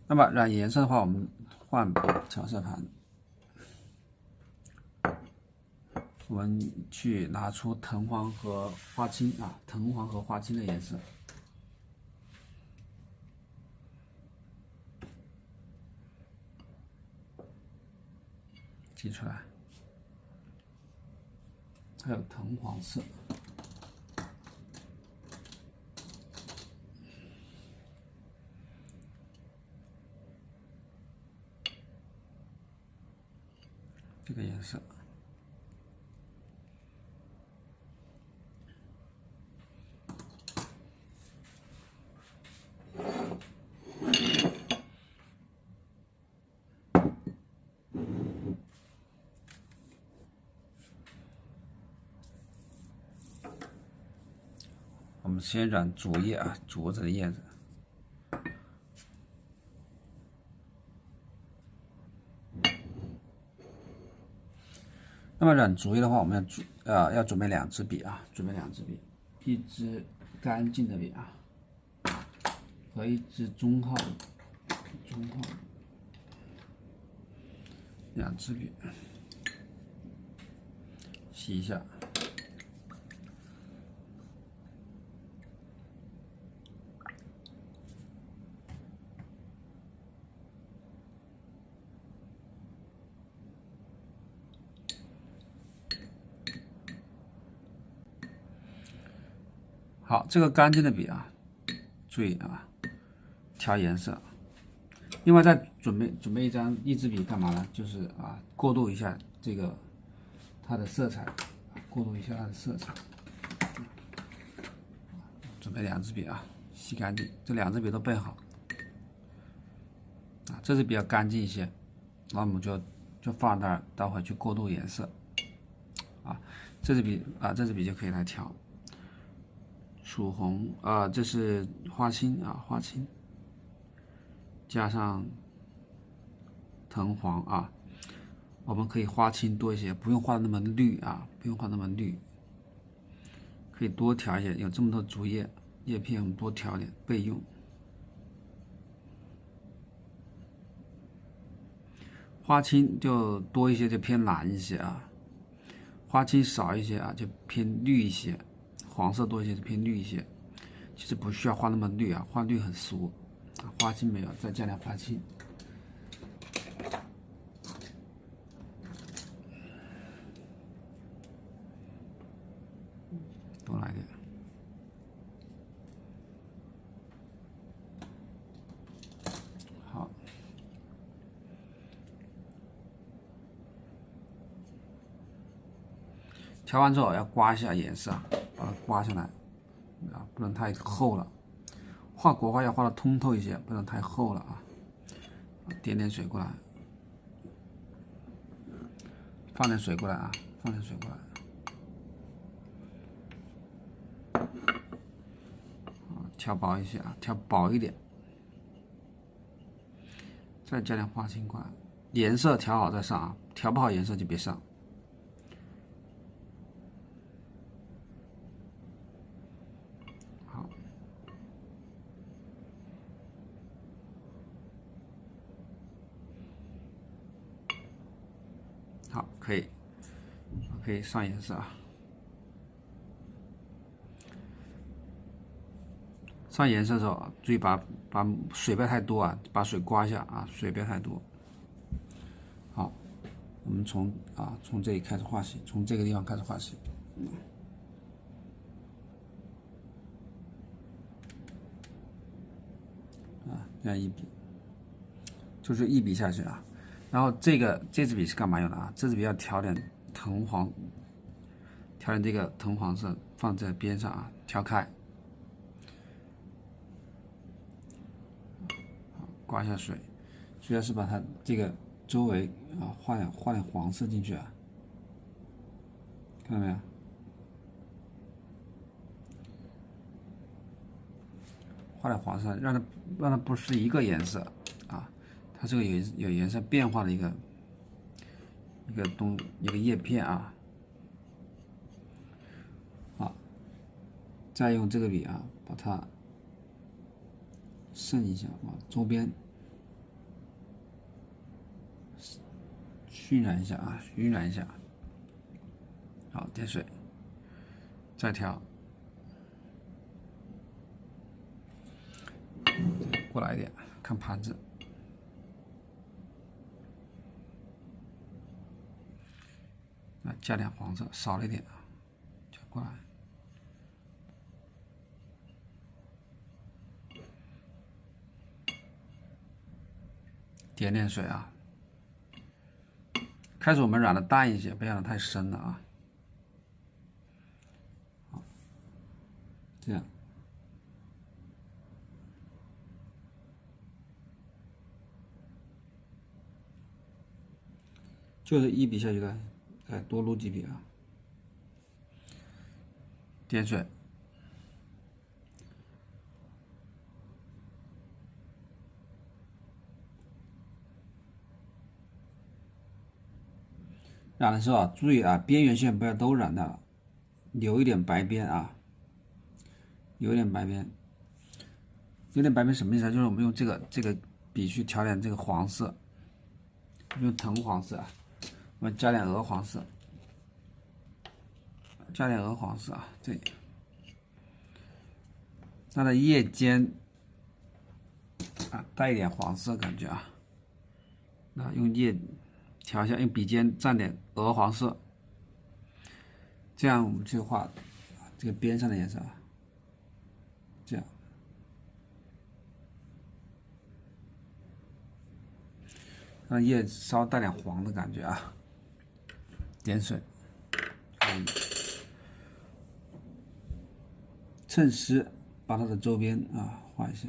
那么染颜色的话，我们换调色盘，我们去拿出藤黄和花青啊，藤黄和花青的颜色。挤出来，还有藤黄色，这个颜色。我们先染竹叶啊，竹子的叶子。那么染竹叶的话，我们要准备2支笔啊，准备2支笔，一支干净的笔啊，和一支中号2支笔，洗一下。好，这个干净的笔啊，注意啊，调颜色。另外再准备一支笔干嘛呢？就是啊，过渡一下这个它的色彩，过渡一下它的色彩。准备2支笔啊，洗干净，这2支笔都备好。啊，这支比较干净一些，那我们就放那儿，待会去过渡颜色。啊，这支笔就可以来调。曙红啊，这是花青啊，花青加上藤黄啊，我们可以花青多一些，不用画的那么绿啊，不用画那么绿，可以多调一些。有这么多竹叶叶片，我们多调点备用。花青就多一些，就偏蓝一些啊；花青少一些啊，就偏绿一些；黄色多一些就偏绿一些。其实不需要画那么绿啊，画绿很俗啊。花青没有，再加点花青。多来点。好，调完之后要刮一下颜色，把它刮下来啊，不能太厚了。画国画要画的通透一些，不能太厚了啊。点点水过来，放点水过来啊，放点水过来。调薄一些啊，调薄一点，再加点花青过来，颜色调好再上啊，调不好颜色就别上。好，好，可以上颜色啊。上颜色的时候，注意把水不要太多啊，把水刮一下啊，水不要太多。好，我们从这里开始画起，从这个地方开始画起。这样一笔，就是一笔下去啊。然后这支笔是干嘛用的啊？这支笔要调点藤黄，调点这个藤黄色放在边上啊，调开。刮一下水，主要是把它这个周围啊画点黄色进去啊，看到没有？画点黄色，让它不是一个颜色啊，它这个有颜色变化的一个叶片啊。好，再用这个笔啊，把它渗一下啊，周边熏染一下啊，晕染一下。好，点水，再调，过来一点，看盘子。啊，加点黄色，少了一点啊，就过来。点点水啊。开始我们染的淡一些，不要染得太深了啊。好，这样。就是一笔下去的，再多撸几笔啊。点水，染的时候啊，注意啊，边缘线不要都染掉，留一点白边啊，留一点白边。有点白边什么意思啊？就是我们用这个笔去调点这个黄色，用藤黄色啊，我们加点鹅黄色，加点鹅黄色啊，这里。它的叶尖啊，带一点黄色感觉啊，那用叶调一下，用笔尖蘸点鹅黄色，这样我们去画这个边上的颜色啊，这样。让叶稍带点黄的感觉啊，点水，趁湿把它的周边啊画一下。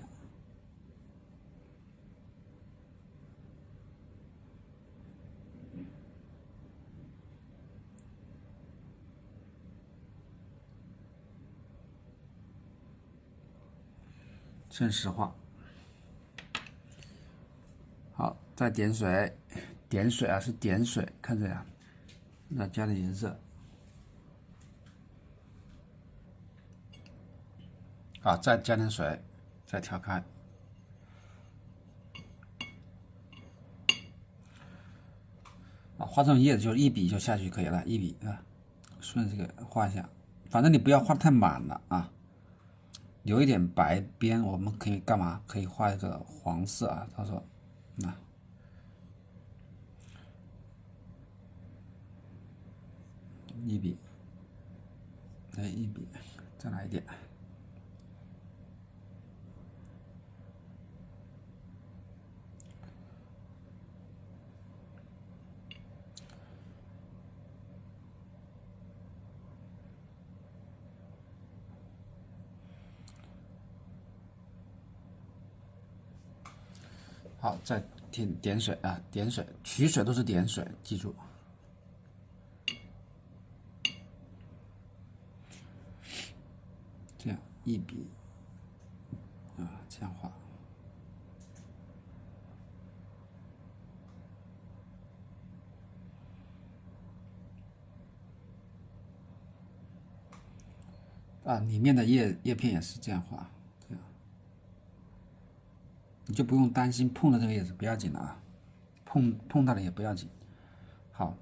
趁湿画。好，再点水，点水啊是点水，看这样，那加点颜色。好，再加点水，再调开。啊，画这种叶子就一笔就下去可以了，一笔啊，顺这个画一下，反正你不要画太满了啊，留一点白边，我们可以干嘛？可以画一个黄色啊，到时候，那。一笔，再一笔，再来一点。好，再点水啊，点水，取水都是点水，记住。这样一笔啊，这样画。啊，里面的叶片也是这样画，这样，你就不用担心碰到这个叶子，不要紧了啊，碰到了也不要紧。好，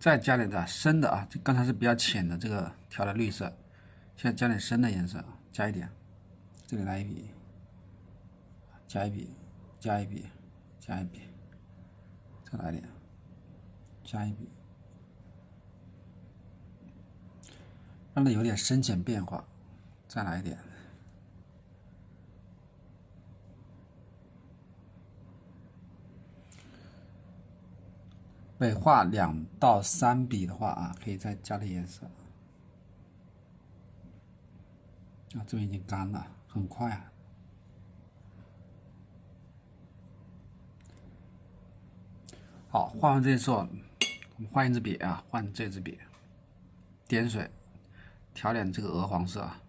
再加点的深的啊，刚才是比较浅的这个调的绿色，现在加点深的颜色，加一点，这里来一笔，加一笔，加一笔，加一笔，再来一点，加一笔。让它有点深浅变化，再来一点。每画2到3笔的话啊，可以再加点颜色。啊，这边已经干了，很快啊。好，画完这之后，我们换一支笔啊，换这支笔，点水，调点这个鹅黄色啊。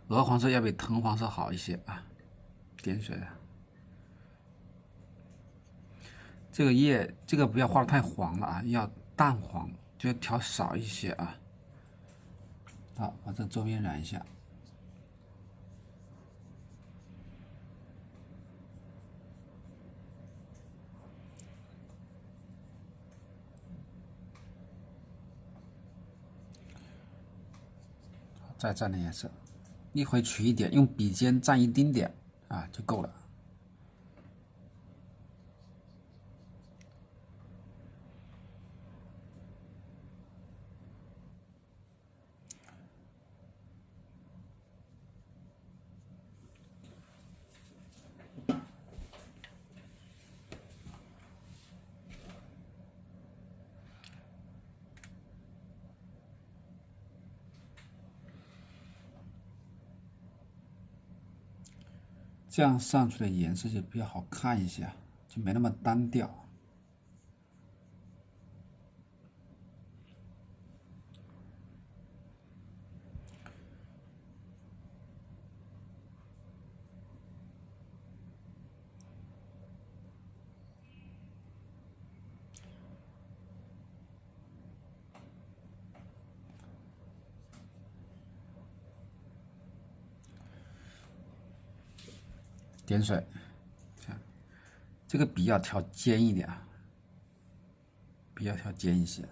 鹅黄色要比藤黄色好一些啊，点水。这个叶，这个不要画的太黄了啊，要淡黄，就要调少一些啊。好，把这周边染一下。再蘸点颜色，一回取一点，用笔尖蘸一丁点啊就够了。这样上去的颜色就比较好看一些，就没那么单调。点水，这样，这个笔要调尖一点啊，笔要调尖一些。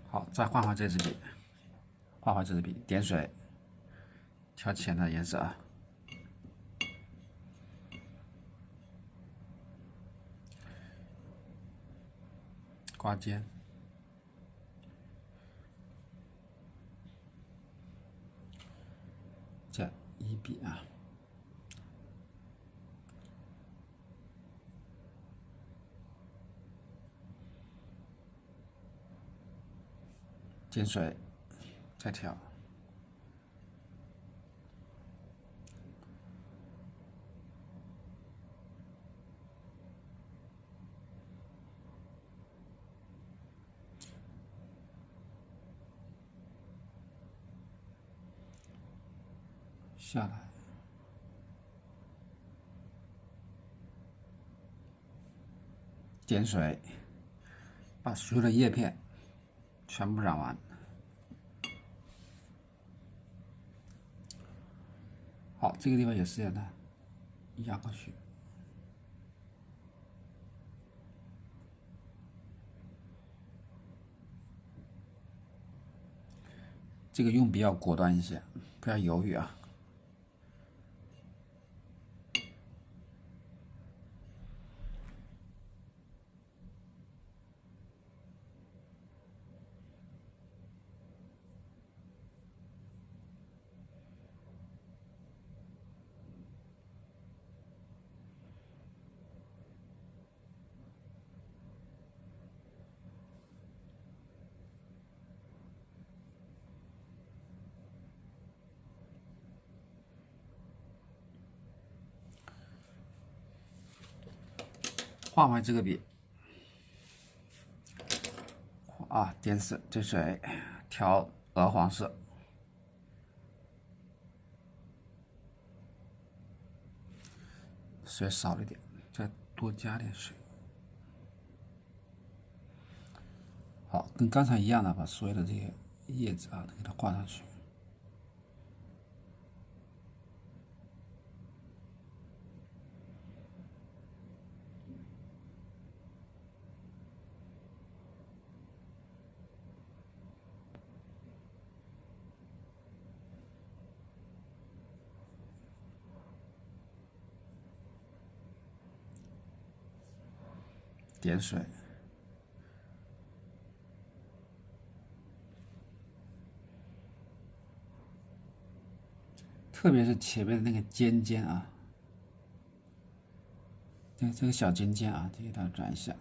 好，再换这支笔，换这支笔，点水，调浅的颜色啊。刮尖，这一笔啊，点水，再调。下来，点水，把所有的叶片全部染完。好，这个地方也是一样的，压过去。这个用笔要果断一些，不要犹豫啊。换回这个笔，啊，点水，调鹅黄色，水少了一点，再多加点水。好，跟刚才一样的，把所有的这些叶子啊都给它画上去。点水，特别是前面的那个尖尖啊，这个小尖尖啊，给它转一下。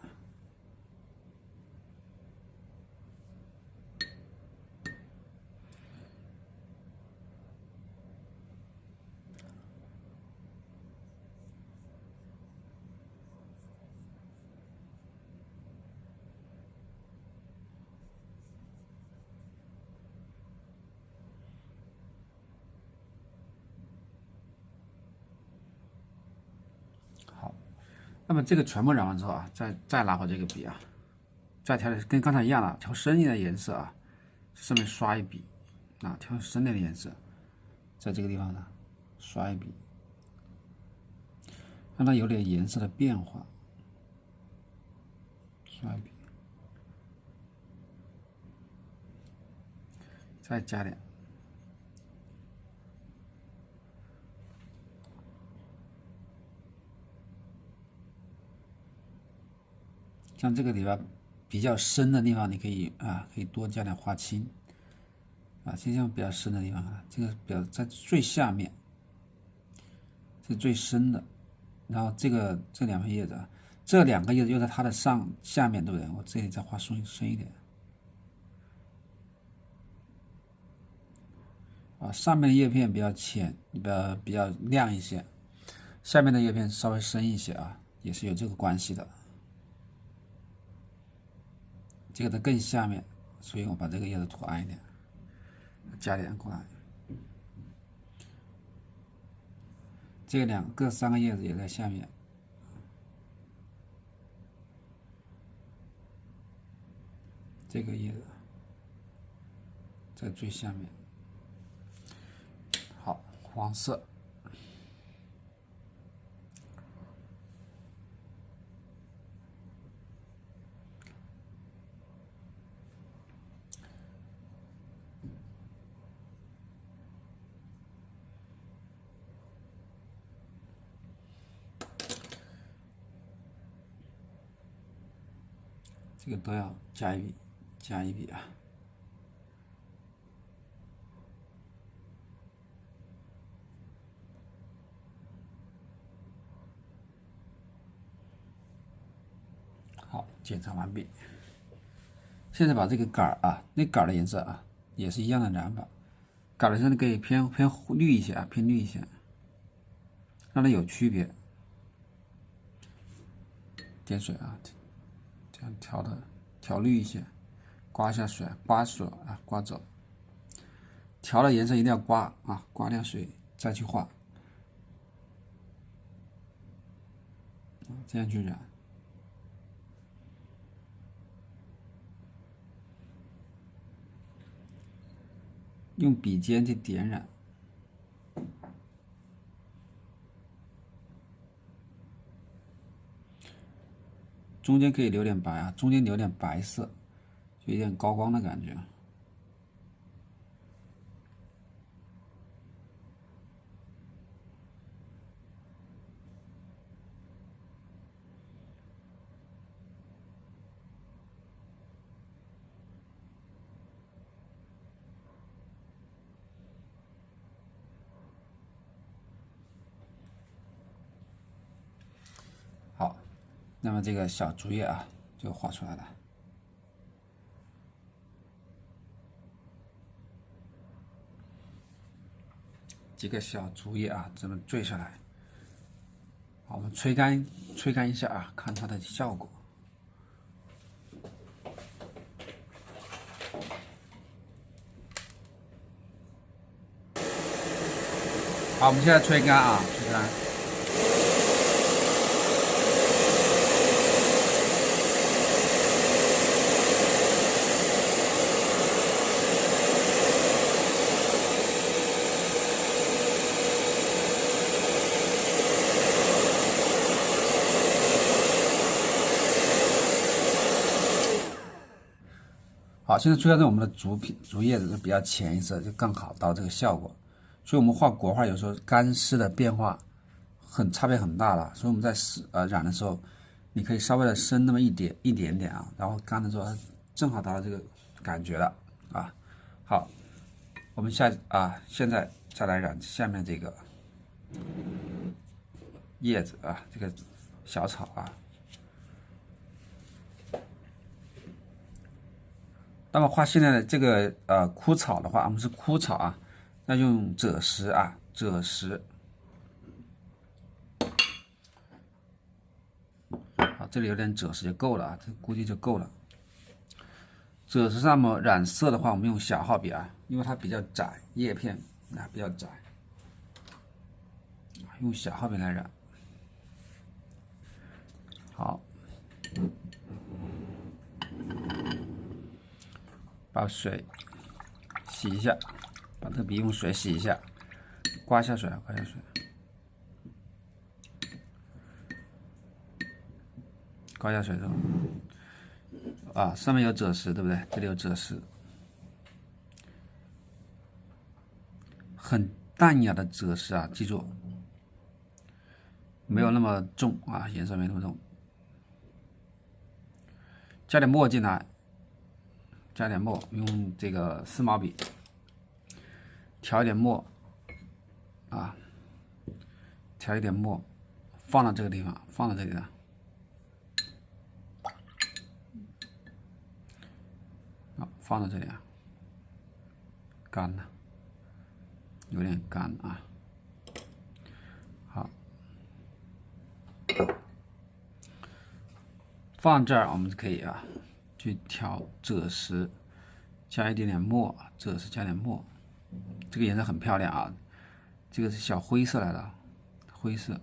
那么这个全部染完之后啊，再拿回这个笔啊，再调跟刚才一样的调深一点的颜色啊，上面刷一笔，啊，挑深点的颜色，在这个地方呢，刷一笔，让它有点颜色的变化，刷一笔，再加点。像这个里边比较深的地方，你可以可以多加点花青，就像比较深的地方啊，这个比较在最下面，是最深的，然后这两片叶子，这两个叶子又在它的下面，对不对？我这里再画深一点，上面的叶片比较浅，比较亮一些，下面的叶片稍微深一些啊，也是有这个关系的。这个在更下面，所以我把这个叶子涂暗一点，加点过来。这个各3个叶子也在下面，这个叶子在最下面。好，黄色。这个都要加一笔啊。好，检查完毕。现在把这个杆那杆的颜色也是一样的染法，杆的颜色可以偏绿一些偏绿一些，让它有区别。点水这样调绿一些，刮一下水，刮走。调了颜色一定要刮掉水再去画，这样去染。用笔尖去点染，中间可以留点白中间留点白色，就有点高光的感觉。好，那么这个小竹叶就画出来了。几个小竹叶这么坠下来，好，我们吹干一下看它的效果。好，我们现在吹干吹干。好，现在吹干我们的竹叶子是比较浅一色，就更好到这个效果。所以我们画国画有时候干湿的变化差别很大了，所以我们在染的时候，你可以稍微的深那么一点点然后干的时候正好达到这个感觉了好，我们现在再来染下面这个叶子这个小草那么画现在的这个枯草的话，我们是枯草那用赭石赭石。好，这里有点赭石就够了这估计就够了。赭石上面染色的话，我们用小号笔因为它比较窄，叶片比较窄，用小号笔来染。好，把水洗一下，把这个笔用水洗一下，刮下水，刮下水，刮下水之后，啊，上面有赭石，对不对？这里有赭石，很淡雅的赭石啊，记住，没有那么重啊，颜色没那么重。加点墨进来，加点墨，用这个丝毛笔调一点墨啊，调一点墨，放到这个地方，放到这里了。好，放到这里啊，干了，有点干啊。好，放这儿我们可以啊，去调赭石，加一点点墨，赭石加点墨，这个颜色很漂亮啊。这个是小灰色来的，灰色，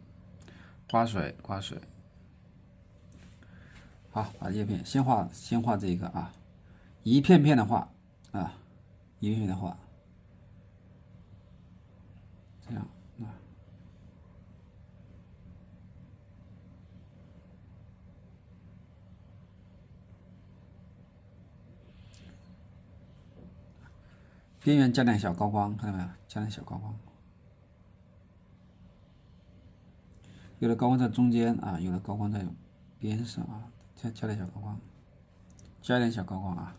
刮水，刮水。好，把叶片先画这个啊。一片片的画啊，一片片的画，这样啊。边缘加点小高光，看到没有？加点小高光。有的高光在中间啊，有的高光在边上啊，加点小高光，加点小高光啊。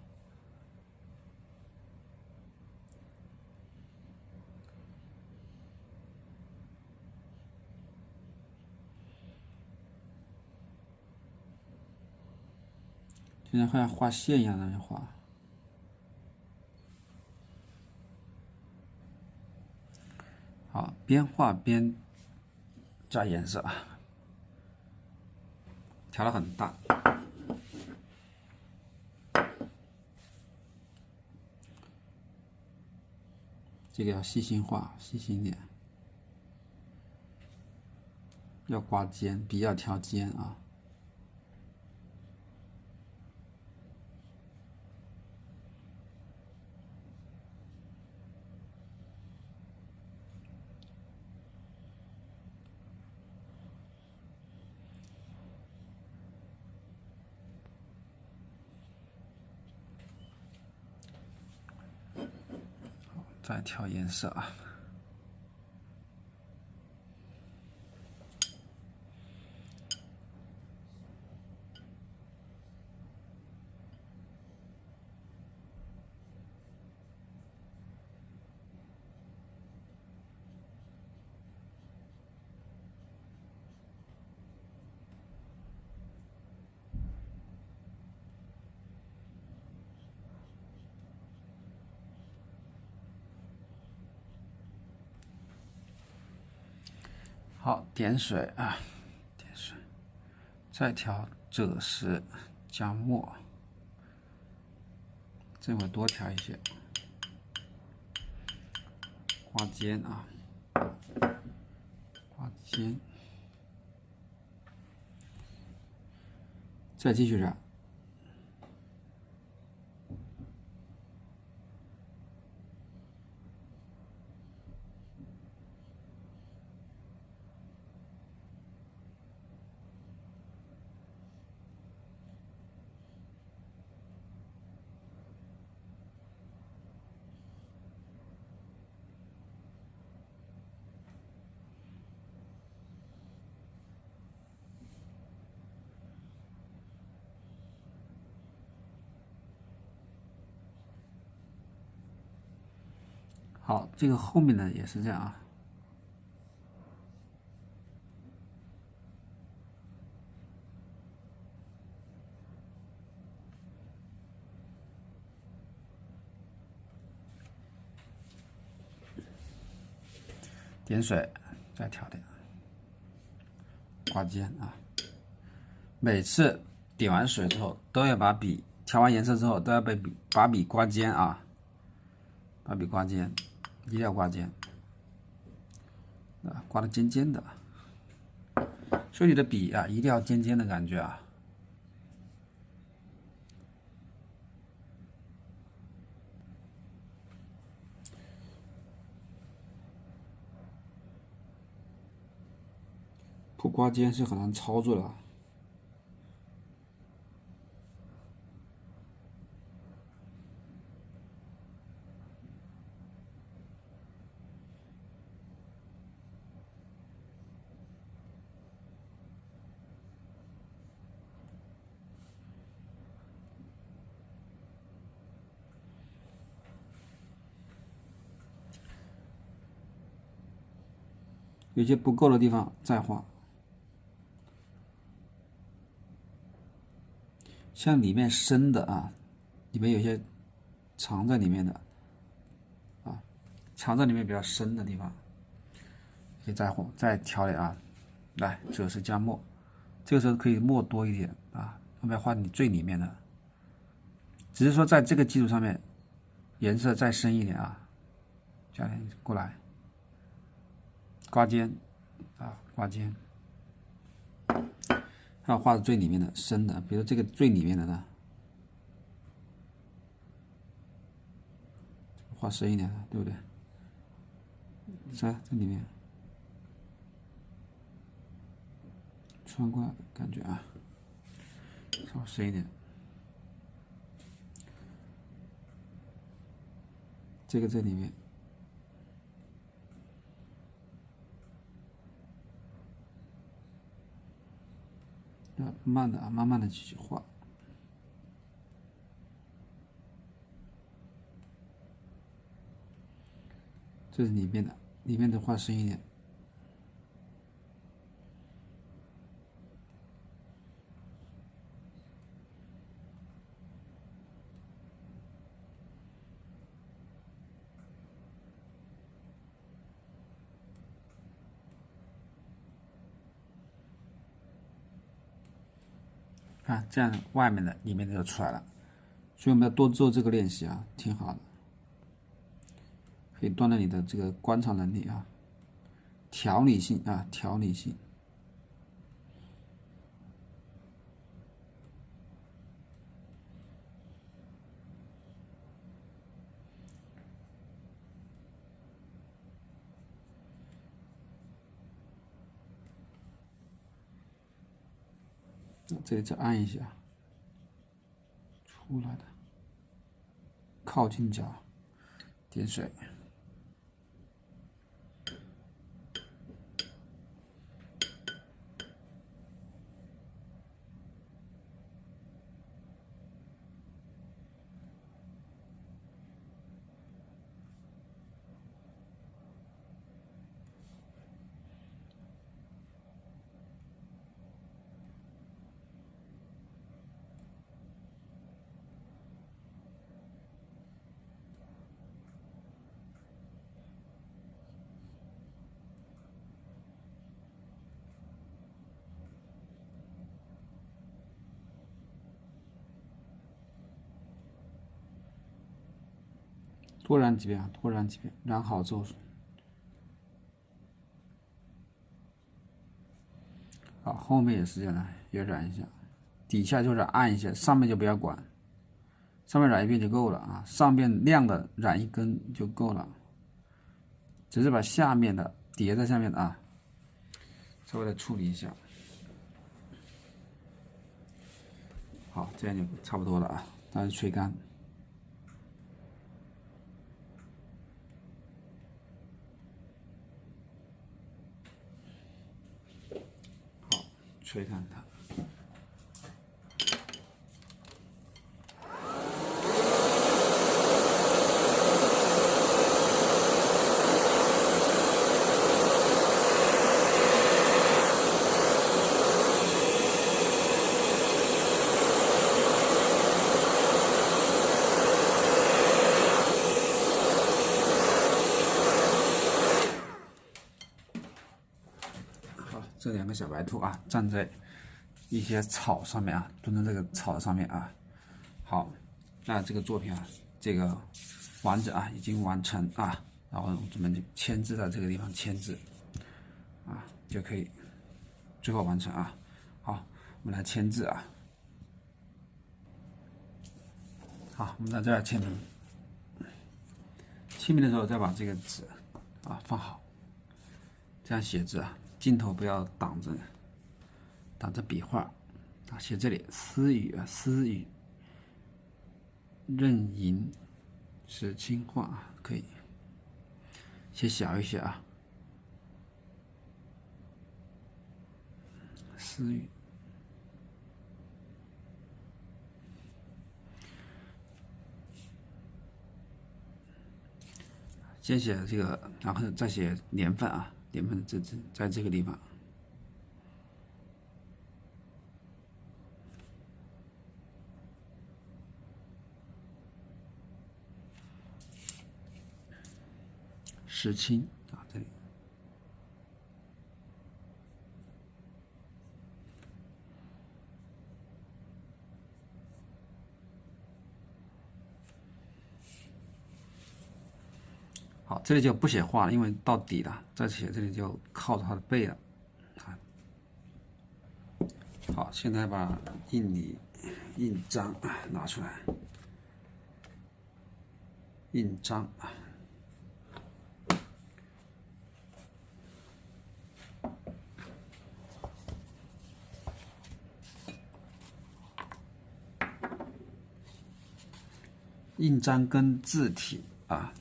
就像画线一样的画。好，边画边加颜色，调得很淡。这个要细心画，细心一点，要刮尖，笔要挑尖啊。再调颜色啊。好，点水啊，点水，再调赭石，加墨，这会多调一些，刮尖啊，刮尖，再继续染。好，这个后面的也是这样啊。点水，再调点，刮尖啊。每次点完水之后，都要把笔调完颜色之后，都要把笔刮尖啊，把笔刮尖，一定要刮尖，啊，刮的尖尖的。所以你的笔啊，一定要尖尖的感觉啊。刮尖是很难操作的啊。有些不够的地方再画，像里面深的啊，里面有些藏在里面的啊，藏在里面比较深的地方，可以再调点啊，来折式加墨，这个时候可以墨多一点啊，后面画你最里面的，只是说在这个基础上面颜色再深一点啊，加点过来，刮尖啊，刮尖。还有画的最里面的深的，比如这个最里面的呢，画深一点，对不对？这里面穿过来的感觉啊，稍微深一点。这个在里面，要慢的啊，慢慢的继续画。这是里面的，里面的画深一点。看，这样外面的、里面的就出来了。所以我们要多做这个练习啊，挺好的，可以锻炼你的这个观察能力啊，条理性啊，条理性。这里再按一下，出来的，靠近角，点水。多染几遍啊，多染几遍，染好之后，好，后面也是这样的，也染一下，底下就染暗一些，上面就不要管，上面染一遍就够了啊，上面亮的染一根就够了，只是把下面的叠在下面的啊，稍微的处理一下，好，这样就差不多了啊，但是吹干。吹干它。这两个小白兔啊，站在一些草上面啊，蹲在这个草上面啊。好，那这个作品啊，这个完整啊，已经完成啊。然后我们就签字在这个地方签字啊，就可以最后完成啊。好，我们来签字啊。好，我们在这儿签名。签名的时候再把这个纸啊放好，这样写字啊。镜头不要挡着。打着笔画啊，写这里私语啊，私语，任吟是轻画啊，可以写小一些啊，私语。先写这个，然后再写年份啊，年份在这个地方。时清啊，这里。好，这里就不写画了，因为到底了，再写这里就靠着它的背了。啊，好，现在把印章拿出来，印章啊。印章跟字体啊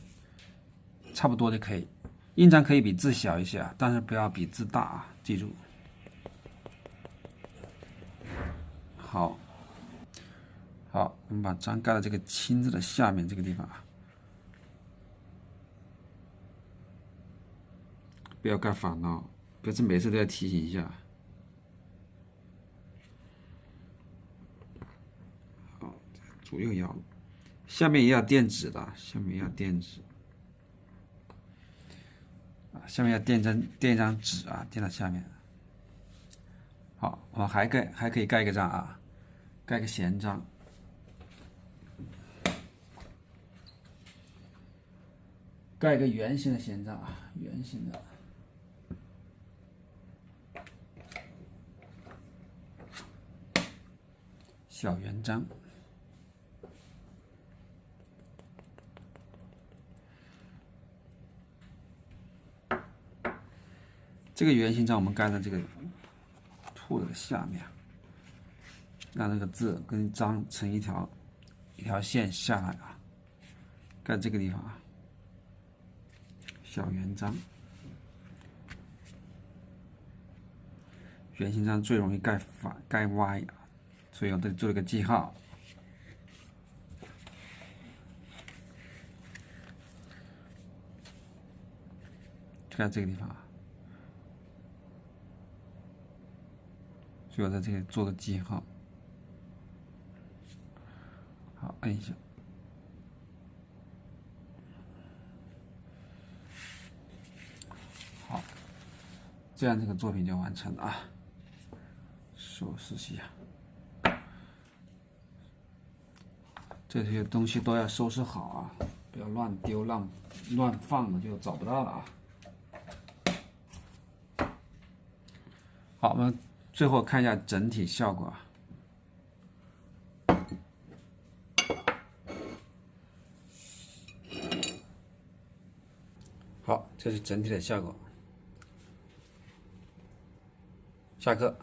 差不多就可以，印章可以比字小一些啊，但是不要比字大啊，记住。好，好，我们把章盖在这个“清”字的下面这个地方啊，不要盖反了，不是每次都要提醒一下。好，左右摇，下面也要垫纸的，下面要垫纸。下面要垫一张纸啊，垫到下面。好，我们还可以盖一个章啊，盖个闲章。盖一个圆形的闲章啊，圆形的。小圆章。这个圆形章我们盖在这个兔子的下面，让这个字跟章成一条线下来啊，盖这个地方啊，小圆章。圆形章最容易盖歪啊，所以我这里做了个记号。就盖这个地方啊。所以我在这里做个记号，好，按一下，好，这样这个作品就完成了啊。收拾一下，这些东西都要收拾好啊，不要乱丢乱放了就找不到了啊。好，我们最后看一下整体效果啊。好，这是整体的效果。下课。